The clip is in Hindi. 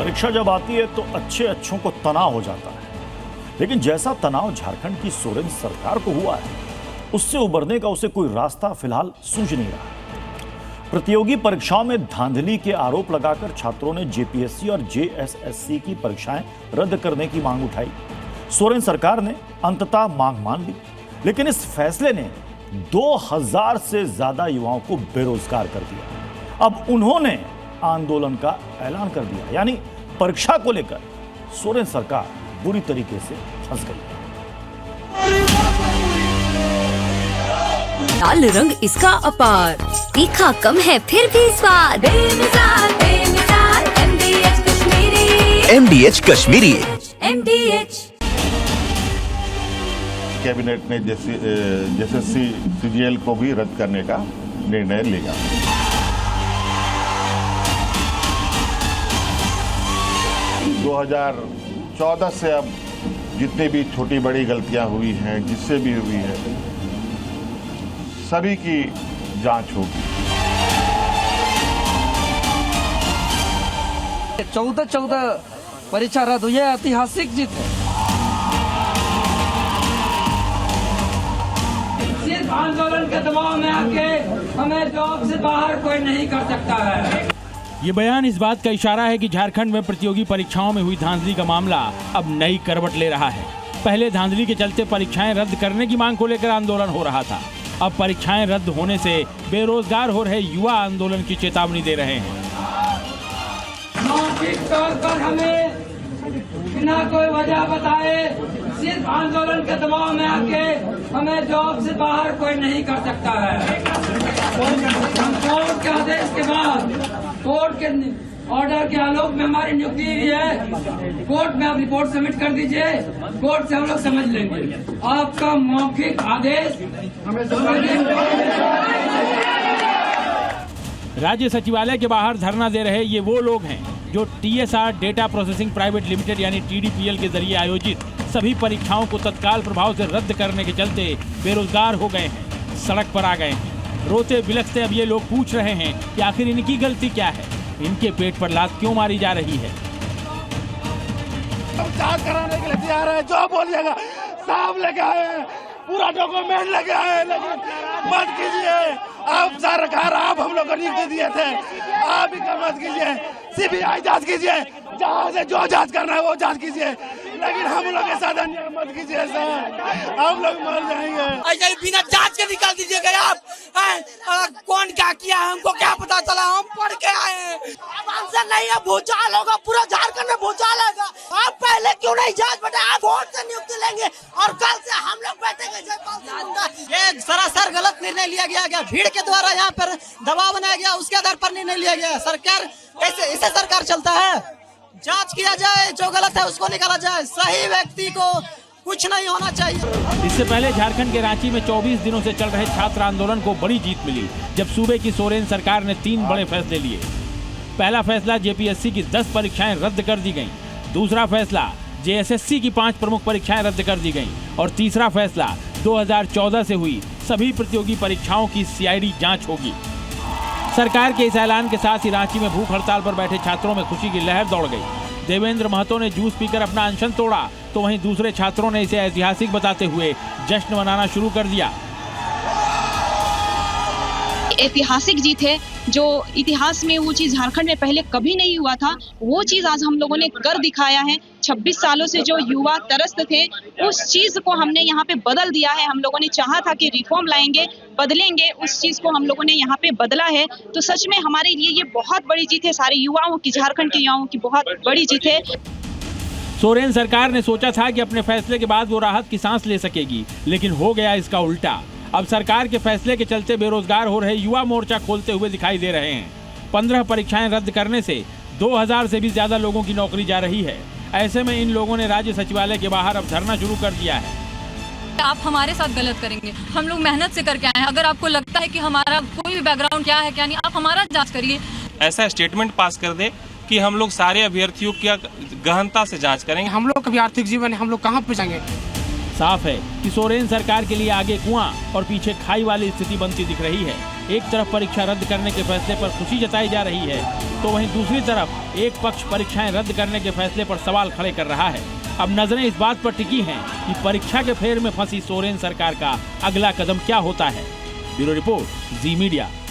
परीक्षा जब आती है तो अच्छों को तनाव हो जाता है, लेकिन जैसा तनाव झारखंड की सोरेन सरकार को हुआ है, उससे उबरने का उसे कोई रास्ता फिलहाल सूझ नहीं रहा। प्रतियोगी परीक्षाओं में धांधली के आरोप लगाकर छात्रों ने जेपीएससी और जेएसएससी की परीक्षाएं रद्द करने की मांग उठाई। सोरेन सरकार ने अंततः मांग मान ली, लेकिन इस फैसले ने 2000 से ज्यादा युवाओं को बेरोजगार कर दिया। अब उन्होंने आंदोलन का ऐलान कर दिया, यानी परीक्षा को लेकर सोरेन सरकार बुरी तरीके से फंस गई। लाल रंग इसका अपार, तीखा कम है फिर भी स्वाद। बेमिसाल बेमिसाल MDH Kashmiri. MDH Kashmiri. MDH। Cabinet ने जेएसएससी सीजीएल को भी रद्द करने का निर्णय लिया। दो 2014 से अब जितनी भी छोटी बड़ी गलतियां हुई हैं, जिससे भी हुई है, सभी की जांच होगी। 14 परीक्षा रद्द हुई है, ऐतिहासिक जीत है। सिर्फ आंदोलन के दबाव में आके हमें जॉब से बाहर कोई नहीं कर सकता है। ये बयान इस बात का इशारा है कि झारखंड में प्रतियोगी परीक्षाओं में हुई धांधली का मामला अब नई करवट ले रहा है। पहले धांधली के चलते परीक्षाएं रद्द करने की मांग को लेकर आंदोलन हो रहा था। अब परीक्षाएं रद्द होने से बेरोजगार हो रहे युवा आंदोलन की चेतावनी दे रहे हैं। मौखिक तौर पर हमें बिना कोई वजह बताए सिर्फ आंदोलन के दबाव में आके हमें जॉब से बाहर कोई नहीं कर सकता है। कोर्ट के आदेश के बाद, कोर्ट के ऑर्डर के आलोक में हमारी नियुक्ति हुई है। कोर्ट में आप रिपोर्ट सबमिट कर दीजिए, कोर्ट से हम लोग समझ लेंगे। आपका मौखिक आदेश हमें राज्य सचिवालय के बाहर धरना दे रहे ये वो लोग हैं जो TSR data processing private limited यानी TDPL के जरिए आयोजित सभी परीक्षाओं को तत्काल प्रभाव से रद्द करने के चलते बेरोजगार हो गए हैं, सड़क पर आ गए हैं। रोते बिलखते अब ये लोग पूछ रहे हैं कि आखिर इनकी गलती क्या है, इनके पेट पर लात क्यों मारी जा रही है। हम जांच कराने के लिए तैयार हैं, जो बोलिएगा साहब लेके आए हैं, पूरा डॉक्यूमेंट लेके आए हैं, लेकिन मत कीजिए। आप सरकार, आप हम लोग को नियुक्ति दिए थे, आप ही मत कीजिए। CBI जांच कीजिए, जहाँ से जो जांच करना है वो जांच कीजिए, लेकिन हम लोग के साथ अन्याय मत कीजिए सर, हम लोग मर जाएंगे। ऐसे बिना जांच के निकाल दीजिएगा आप। कौन क्या किया हमको क्या पता चला, हम पढ़ के आए हैं। अब आंसर नहीं है, भूचाल होगा, पूरा झारखंड में भूचाल होगा। आप पहले क्यों नहीं जांच बैठे, आप वोट से नियुक्ति लेंगे और कल से हम लोग बैठेंगे। ये सरासर गलत निर्णय लिया गया, भीड़ के द्वारा यहाँ पर दबाव बनाया गया, उसके आधार पर निर्णय लिया गया। सरकार ऐसे सरकार चलता है। जांच किया जाए, जो गलत है उसको निकाला जाए, सही व्यक्ति को कुछ नहीं होना चाहिए। इससे पहले झारखंड के रांची में 24 दिनों से चल रहे छात्र आंदोलन को बड़ी जीत मिली जब सूबे की सोरेन सरकार ने 3 बड़े फैसले लिए। पहला फैसला, जेपीएससी की 10 परीक्षाएं रद्द कर दी गईं। दूसरा फैसला, जेएसएससी की 5 प्रमुख परीक्षाएं रद्द कर दी गईं। और तीसरा फैसला, 2014 से हुई सभी प्रतियोगी परीक्षाओं की CID जांच होगी। सरकार के इस ऐलान के साथ ही रांची में भूख हड़ताल पर बैठे छात्रों में खुशी की लहर दौड़ गई। देवेंद्र महतो ने जूस पीकर अपना अनशन तोड़ा, तो वहीं दूसरे छात्रों ने इसे ऐतिहासिक बताते हुए जश्न मनाना शुरू कर दिया। ऐतिहासिक जीत है, जो इतिहास में वो चीज झारखंड में पहले कभी नहीं हुआ था, वो चीज आज हम लोगों ने कर दिखाया है। 26 सालों से जो युवा त्रस्त थे, उस चीज को हमने यहाँ पे बदल दिया है। हम लोगों ने चाहा था कि रिफॉर्म लाएंगे, बदलेंगे, उस चीज को हम लोगों ने यहाँ पे बदला है। तो सच में हमारे लिए ये बहुत बड़ी जीत है, सारे युवाओं की, झारखंड के युवाओं की बहुत बड़ी जीत है। सोरेन सरकार ने सोचा था कि अपने फैसले के बाद वो राहत की सांस ले सकेगी, लेकिन हो गया इसका उल्टा। अब सरकार के फैसले के चलते बेरोजगार हो रहे युवा मोर्चा खोलते हुए दिखाई दे रहे हैं। 15 परीक्षाएं रद्द करने से 2000 से भी ज्यादा लोगों की नौकरी जा रही है। ऐसे में इन लोगों ने राज्य सचिवालय के बाहर अब धरना शुरू कर दिया है। आप हमारे साथ गलत करेंगे, हम लोग मेहनत से करके आए हैं। अगर आपको लगता है कि हमारा कोई भी बैकग्राउंड क्या है क्या नहीं, आप हमारा जांच करिए। ऐसा स्टेटमेंट पास कर दे कि हम लोग सारे अभ्यर्थियों की गहनता से जांच करेंगे। हम लोग का भी आर्थिक जीवन है, हम लोग कहाँ पे जाएंगे। साफ है कि सोरेन सरकार के लिए आगे कुआं और पीछे खाई वाली स्थिति बनती दिख रही है। एक तरफ परीक्षा रद्द करने के फैसले पर खुशी जताई जा रही है, तो वहीं दूसरी तरफ एक पक्ष परीक्षाएं रद्द करने के फैसले पर सवाल खड़े कर रहा है। अब नजरें इस बात पर टिकी हैं कि परीक्षा के फेर में फंसी सोरेन सरकार का अगला कदम क्या होता है। ब्यूरो रिपोर्ट, जी मीडिया।